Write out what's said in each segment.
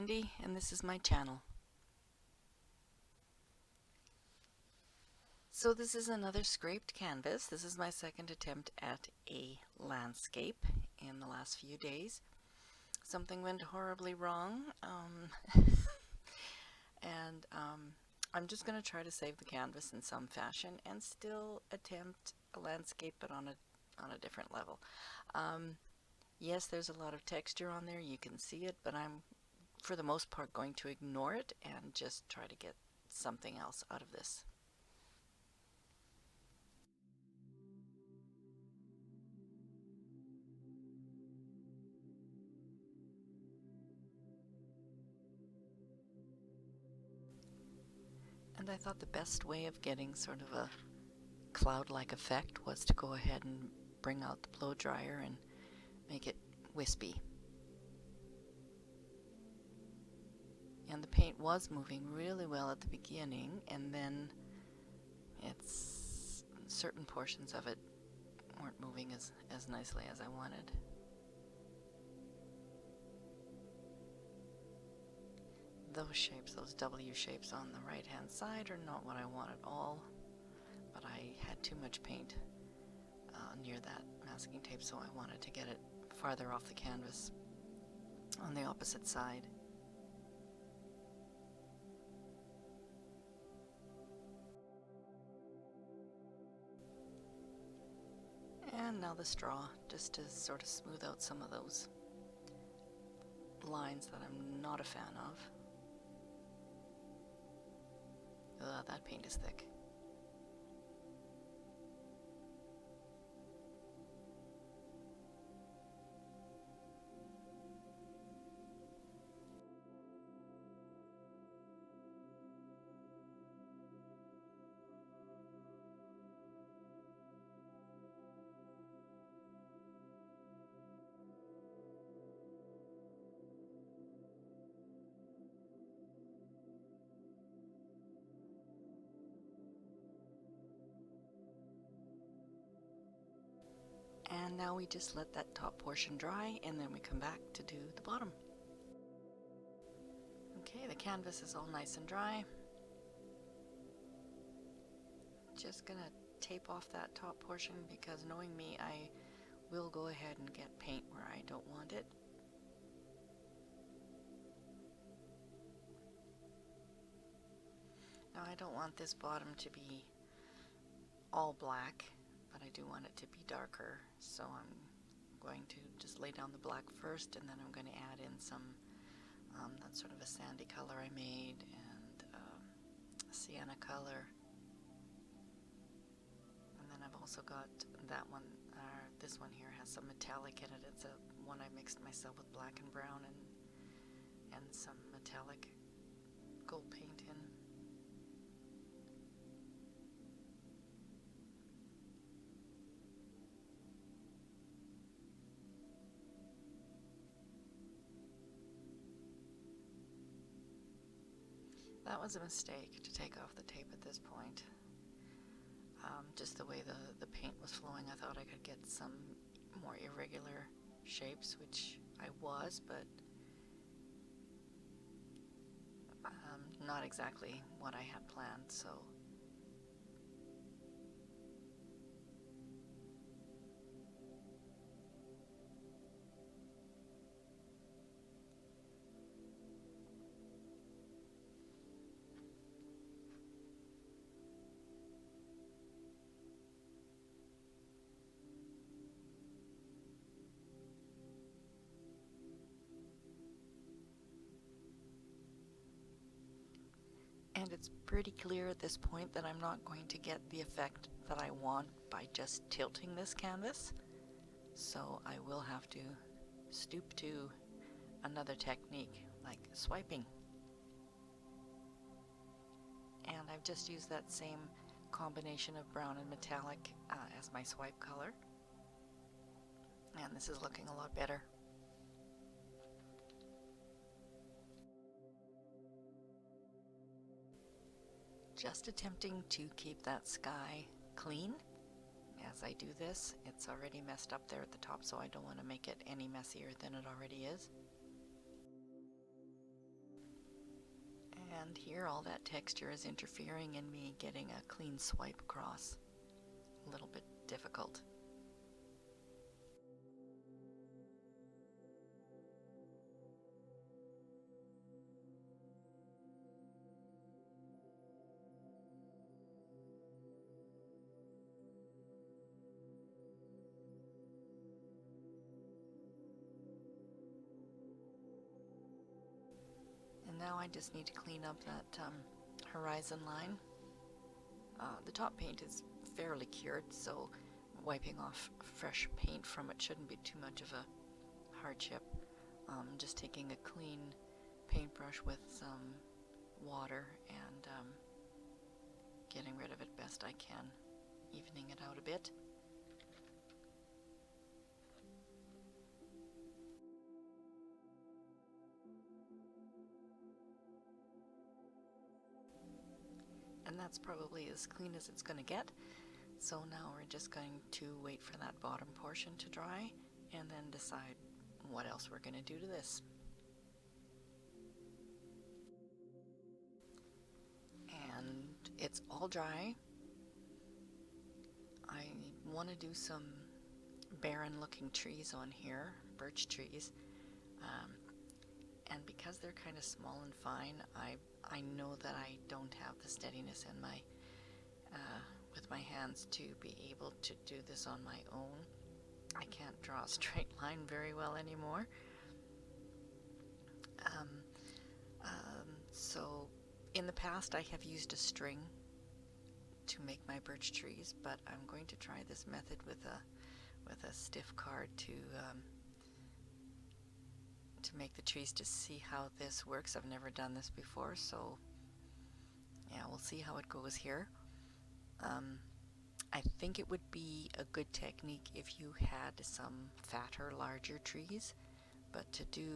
Wendy, and this is my channel. So this is another scraped canvas. This is my second attempt at a landscape in the last few days. Something went horribly wrong, and I'm just going to try to save the canvas in some fashion and still attempt a landscape, but on a different level. Yes, there's a lot of texture on there, you can see it, but I'm for the most part going to ignore it and just try to get something else out of this. And I thought the best way of getting sort of a cloud-like effect was to go ahead and bring out the blow dryer and make it wispy. And the paint was moving really well at the beginning, and then certain portions of it weren't moving as nicely as I wanted. Those shapes, those W shapes on the right hand side, are not what I want at all, but I had too much paint near that masking tape, so I wanted to get it farther off the canvas on the opposite side. And now the straw, just to sort of smooth out some of those lines that I'm not a fan of. That paint is thick. And now we just let that top portion dry, and then we come back to do the bottom. Okay, the canvas is all nice and dry. Just gonna tape off that top portion because, knowing me, I will go ahead and get paint where I don't want it. Now I don't want this bottom to be all black, but I do want it to be darker, so I'm going to just lay down the black first, and then I'm going to add in some that sort of a sandy color I made, and a sienna color. And then I've also got that one, this one here has some metallic in it. It's a one I mixed myself with black and brown and some metallic gold paint in. That was a mistake to take off the tape at this point. Just the way the paint was flowing, I thought I could get some more irregular shapes, which I was, but not exactly what I had planned, so and it's pretty clear at this point that I'm not going to get the effect that I want by just tilting this canvas, so I will have to stoop to another technique like swiping. And I've just used that same combination of brown and metallic as my swipe color, and this is looking a lot better. Just attempting to keep that sky clean. As I do this, it's already messed up there at the top, so I don't want to make it any messier than it already is. And here all that texture is interfering in me getting a clean swipe across. A little bit difficult. And now I just need to clean up that horizon line. The top paint is fairly cured, so wiping off fresh paint from it shouldn't be too much of a hardship. Just taking a clean paintbrush with some water and getting rid of it best I can, evening it out a bit. And that's probably as clean as it's going to get. So now we're just going to wait for that bottom portion to dry and then decide what else we're going to do to this. And it's all dry. I want to do some barren looking trees on here, birch trees. And because they're kind of small and fine, I know that I don't have the steadiness in my with my hands to be able to do this on my own. I can't draw a straight line very well anymore. So in the past I have used a string to make my birch trees, but I'm going to try this method with a stiff card to make the trees, to see how this works. I've never done this before, so yeah, we'll see how it goes here. I think it would be a good technique if you had some fatter, larger trees, but to do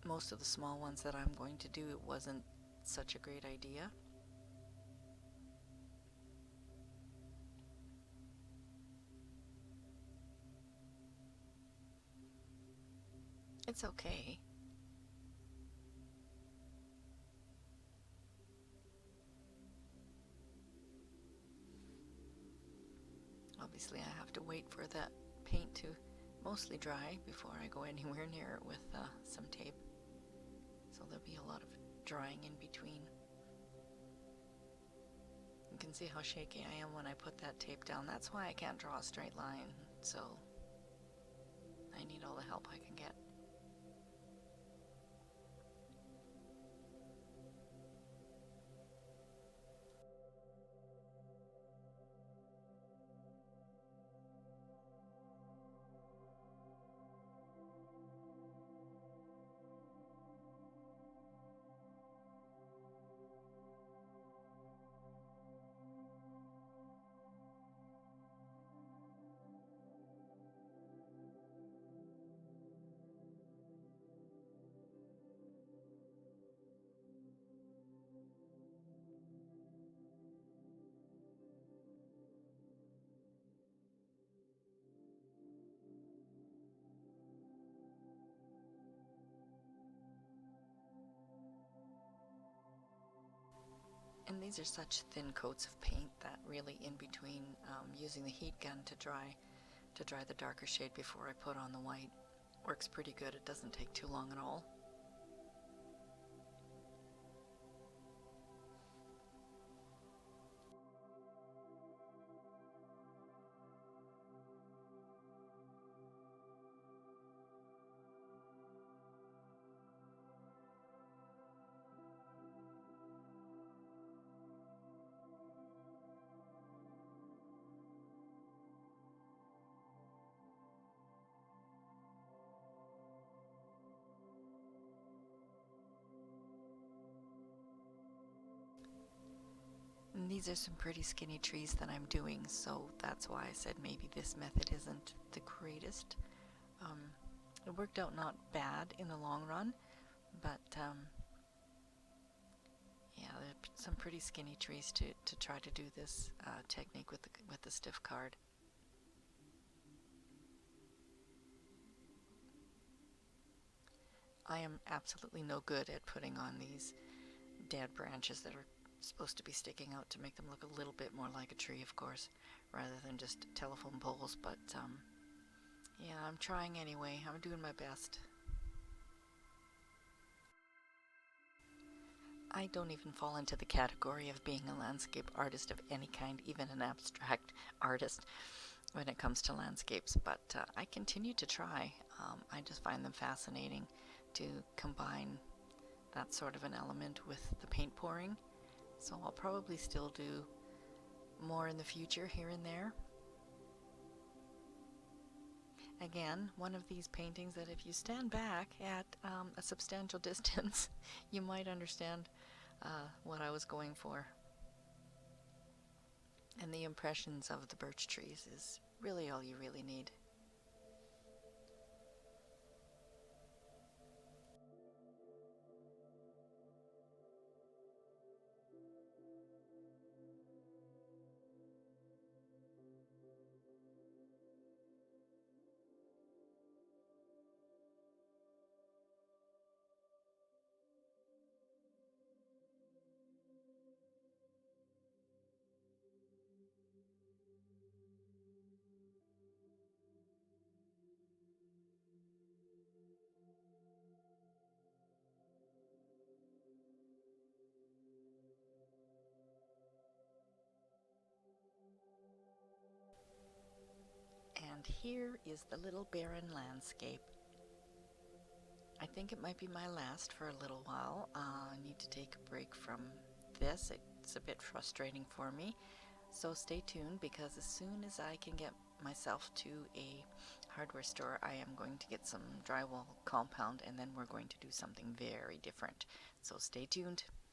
most of the small ones that I'm going to do, it wasn't such a great idea. It's okay. Obviously I have to wait for that paint to mostly dry before I go anywhere near it with some tape. So there'll be a lot of drying in between. You can see how shaky I am when I put that tape down. That's why I can't draw a straight line, so I need all the help I can get. And these are such thin coats of paint that really in between using the heat gun to dry the darker shade before I put on the white works pretty good. It doesn't take too long at all. And these are some pretty skinny trees that I'm doing, so that's why I said maybe this method isn't the greatest. It worked out not bad in the long run, but yeah, there are some pretty skinny trees to try to do this technique with the stiff card. I am absolutely no good at putting on these dead branches that are supposed to be sticking out to make them look a little bit more like a tree, of course, rather than just telephone poles. But yeah, I'm trying anyway. I'm doing my best. I don't even fall into the category of being a landscape artist of any kind, even an abstract artist when it comes to landscapes, but I continue to try. I just find them fascinating to combine that sort of an element with the paint pouring. So I'll probably still do more in the future here and there. Again, one of these paintings that if you stand back at a substantial distance, you might understand what I was going for. And the impressions of the birch trees is really all you really need. And here is the little barren landscape. I think it might be my last for a little while. I need to take a break from this. It's a bit frustrating for me. So stay tuned, because as soon as I can get myself to a hardware store, I am going to get some drywall compound, and then we're going to do something very different. So stay tuned.